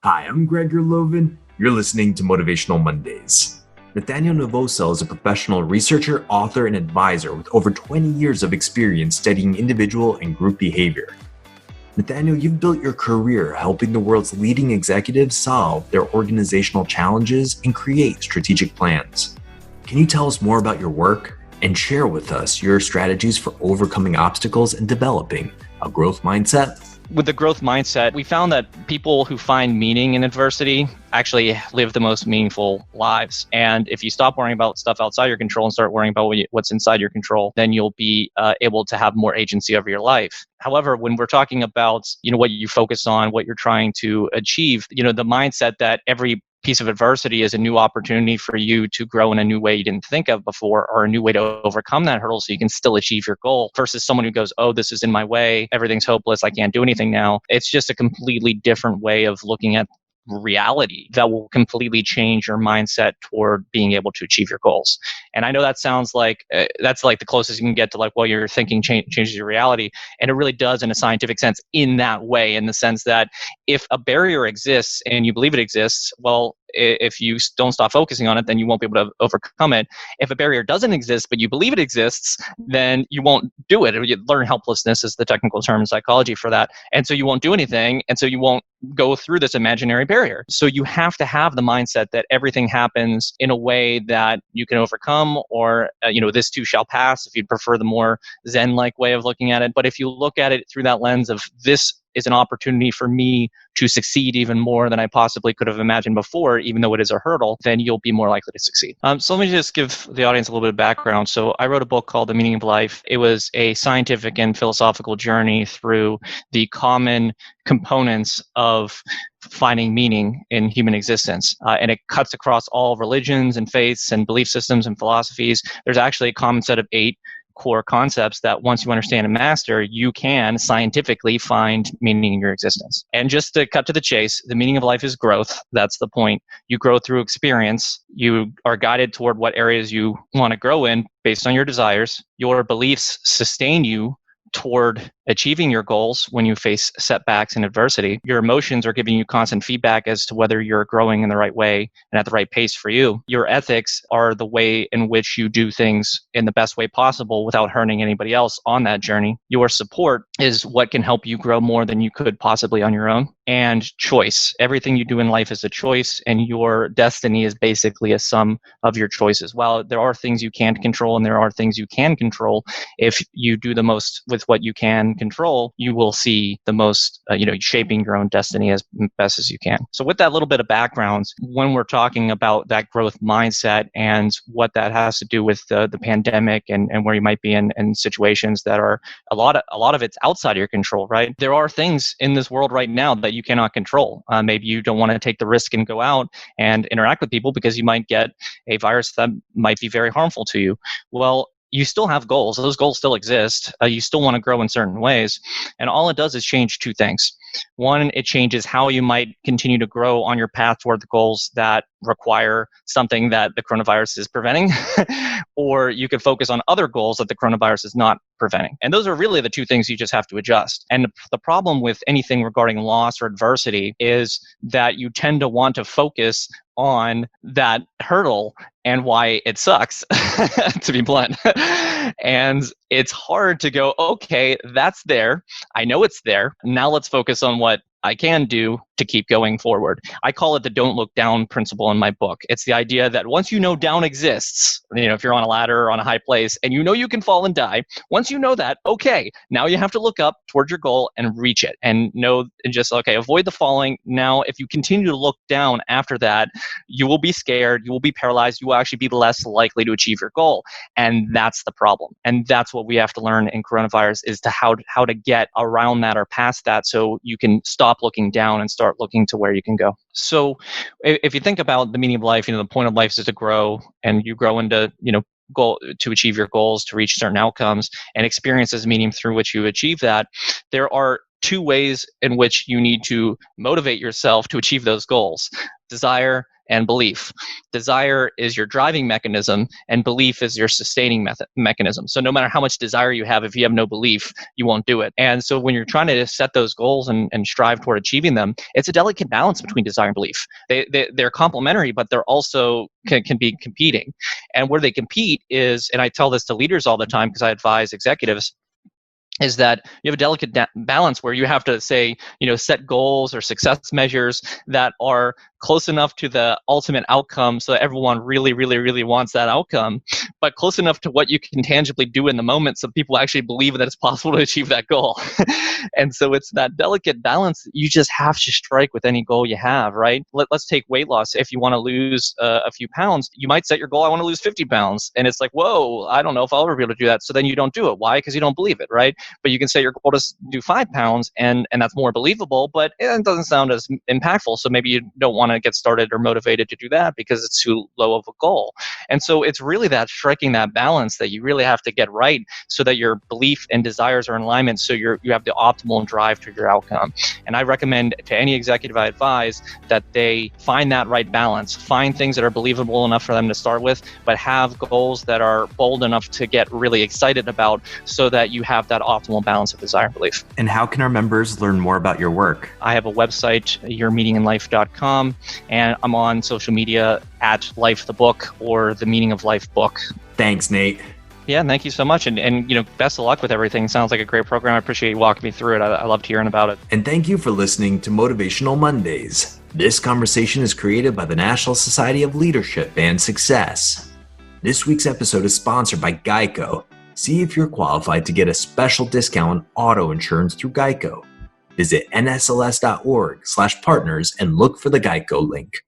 Hi, I'm Greg Gerlovin. You're listening to Motivational Mondays. Nathaniel Novosa is a professional researcher, author, and advisor with over 20 years of experience studying individual and group behavior. Nathaniel, you've built your career helping the world's leading executives solve their organizational challenges and create strategic plans. Can you tell us more about your work and share with us your strategies for overcoming obstacles and developing a growth mindset? With the growth mindset, we found that people who find meaning in adversity actually live the most meaningful lives. And if you stop worrying about stuff outside your control and start worrying about what's inside your control, then you'll be able to have more agency over your life. However, when we're talking about, what you focus on, what you're trying to achieve, the mindset that every piece of adversity is a new opportunity for you to grow in a new way you didn't think of before, or a new way to overcome that hurdle so you can still achieve your goal, versus someone who goes, oh, this is in my way, everything's hopeless, I can't do anything now. It's just a completely different way of looking at reality that will completely change your mindset toward being able to achieve your goals. And I know that sounds like that's like the closest you can get to like, well, your thinking changes your reality. And it really does in a scientific sense in that way, in the sense that if a barrier exists and you believe it exists, well, if you don't stop focusing on it, then you won't be able to overcome it. If a barrier doesn't exist, but you believe it exists, then you won't do it. You learn helplessness is the technical term in psychology for that. And so you won't do anything. And so you won't go through this imaginary barrier. So you have to have the mindset that everything happens in a way that you can overcome, or, this too shall pass, if you'd prefer the more Zen-like way of looking at it. But if you look at it through that lens of, this is an opportunity for me to succeed even more than I possibly could have imagined before, even though it is a hurdle, then you'll be more likely to succeed. So let me just give the audience a little bit of background. So I wrote a book called The Meaning of Life. It was a scientific and philosophical journey through the common components of finding meaning in human existence. And it cuts across all religions and faiths and belief systems and philosophies. There's actually a common set of 8 core concepts that once you understand and master, you can scientifically find meaning in your existence. And just to cut to the chase, the meaning of life is growth. That's the point. You grow through experience. You are guided toward what areas you want to grow in based on your desires. Your beliefs sustain you toward achieving your goals when you face setbacks and adversity. Your emotions are giving you constant feedback as to whether you're growing in the right way and at the right pace for you. Your ethics are the way in which you do things in the best way possible without hurting anybody else on that journey. Your support is what can help you grow more than you could possibly on your own. And choice. Everything you do in life is a choice, and your destiny is basically a sum of your choices. While there are things you can't control and there are things you can control, if you do the most with what you can control, you will see the most, shaping your own destiny as best as you can. So with that little bit of background, when we're talking about that growth mindset and what that has to do with the pandemic and where you might be in situations that are a lot of it's outside of your control, right? There are things in this world right now that you cannot control. Maybe you don't want to take the risk and go out and interact with people because you might get a virus that might be very harmful to you. Well, you still have goals. Those goals still exist. You still want to grow in certain ways. And all it does is change 2 things. One, it changes how you might continue to grow on your path toward the goals that require something that the coronavirus is preventing, or you could focus on other goals that the coronavirus is not preventing. And those are really the 2 things you just have to adjust. And the problem with anything regarding loss or adversity is that you tend to want to focus on that hurdle and why it sucks, to be blunt. And it's hard to go, okay, that's there. I know it's there. Now let's focus on what I can do to keep going forward. I call it the don't look down principle in my book. It's the idea that once you know down exists, if you're on a ladder or on a high place and you know you can fall and die, once you know that, okay, now you have to look up towards your goal and reach it and avoid the falling. Now, if you continue to look down after that, you will be scared, you will be paralyzed, you will actually be less likely to achieve your goal. And that's the problem. And that's what we have to learn in coronavirus, is to how to get around that or past that, so you can stop looking down and start looking to where you can go. So if you think about the meaning of life, the point of life is to grow, and you grow into, goal to achieve your goals, to reach certain outcomes, and experiences meaning through which you achieve that. There are 2 ways in which you need to motivate yourself to achieve those goals: desire and belief. Desire is your driving mechanism, and belief is your sustaining mechanism. So no matter how much desire you have, if you have no belief, you won't do it. And so when you're trying to set those goals and strive toward achieving them, it's a delicate balance between desire and belief. They're complementary, but they're also can be competing. And where they compete is, and I tell this to leaders all the time because I advise executives, is that you have a delicate balance where you have to say, set goals or success measures that are close enough to the ultimate outcome so that everyone really, really, really wants that outcome, but close enough to what you can tangibly do in the moment so people actually believe that it's possible to achieve that goal. And so it's that delicate balance that you just have to strike with any goal you have, right? Let's take weight loss. If you want to lose a few pounds, you might set your goal, I want to lose 50 pounds. And it's like, whoa, I don't know if I'll ever be able to do that. So then you don't do it. Why? Because you don't believe it, right? But you can say your goal to do 5 pounds, and that's more believable, but it doesn't sound as impactful. So maybe you don't want to get started or motivated to do that because it's too low of a goal. And so it's really that striking that balance that you really have to get right so that your belief and desires are in alignment, so you have the optimal drive to your outcome. And I recommend to any executive I advise that they find that right balance, find things that are believable enough for them to start with, but have goals that are bold enough to get really excited about so that you have that optimal balance of desire and belief. And how can our members learn more about your work? I have a website, yourmeaninginlife.com, and I'm on social media at Life the Book or The Meaning of Life Book. Thanks, Nate. Yeah, thank you so much. And best of luck with everything. Sounds like a great program. I appreciate you walking me through it. I loved hearing about it. And thank you for listening to Motivational Mondays. This conversation is created by the National Society of Leadership and Success. This week's episode is sponsored by Geico. See if you're qualified to get a special discount on auto insurance through Geico. Visit nsls.org/partners and look for the Geico link.